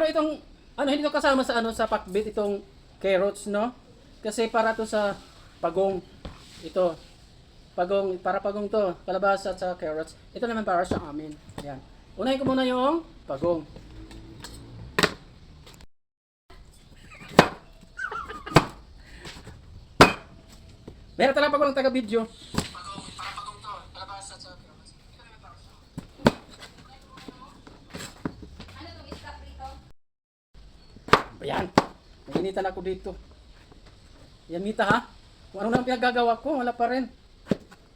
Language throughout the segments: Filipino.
Pero itong ano hindi to kasama sa sa pakbit itong carrots, no? Kasi para to sa pagong ito. Pagong para pagong to, kalabasa at sa carrots. Ito naman para sa amin. Yan. Unahin ko muna yung pagong. Meron talaga pagong taga-video. Pagong, para pagong to, kalabasa at sa carrots. Ito naman para sa ano tong isda prito? Ayan. Nainitan ako dito. Yan Mita ha. Kung ano na ang pinagagawa ko, wala pa rin.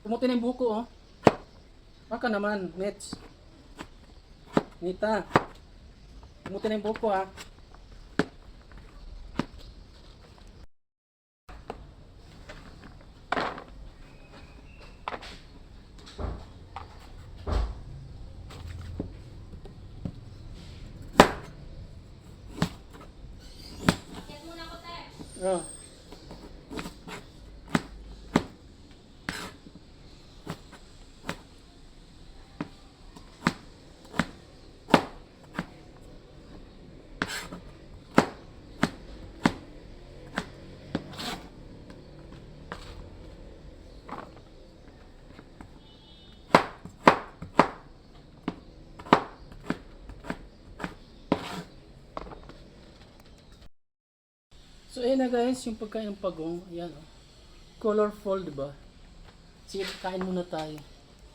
Pumuti na yung buko oh. Baka naman, Mets. Mita. Pumuti na yung buko ha. Oh. So ayan na guys, yung pagkain ng pagong, ayan oh. Colorful, di ba? Sige, kain muna tayo.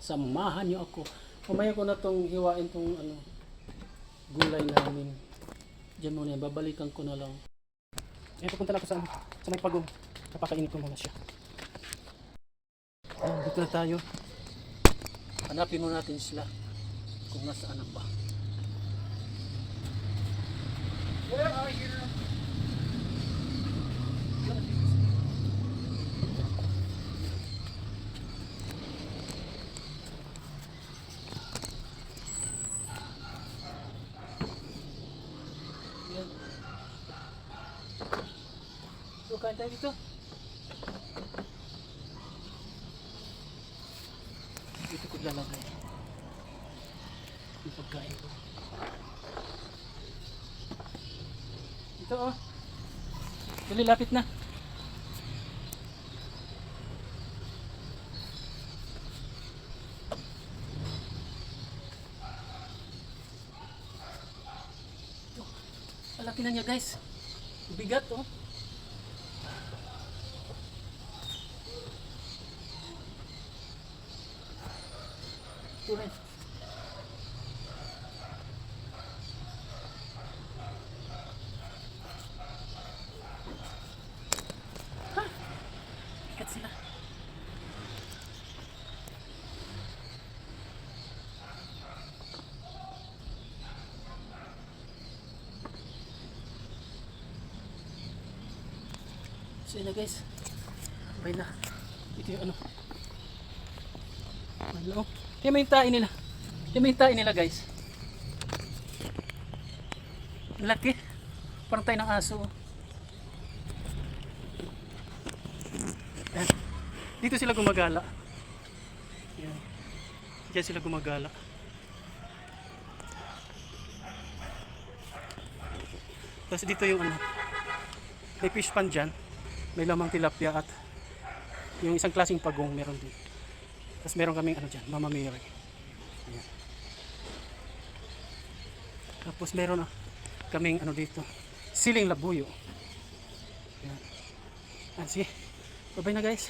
Samahan niyo ako. Mamaya ko na tong hiwain tong gulay namin. Diyan muna, babalikan ko na lang. Ayan, pupunta na ako sa may pagong. Kapakainin ko muna siya. Ayan, dito na tayo. Hanapin muna natin sila. Kung nasaan na ba. Where are you? So, kain tayo dito. Dito ko lalagay yung pagkain ko. Ito oh. Dali, lapit na. Ito. Malaki na niya guys. Bigat oh. Ito. Ha! Bigat sila. So yun na guys. Bay na. Ito yung ano. Hello. Kaya may tain nila. Kaya may tain nila guys. Laki. Parang tayo ng aso. Ayan. Dito sila gumagala. Ayan. Diyan sila gumagala. Tapos dito yung ano. May fish pan dyan. May lamang tilapia at yung isang klaseng pagong meron din. Tapos meron kaming ano dyan, Mama Mary. Ayan. Tapos meron kaming ano dito, siling labuyo. Ayan. Sige, bye bye na guys.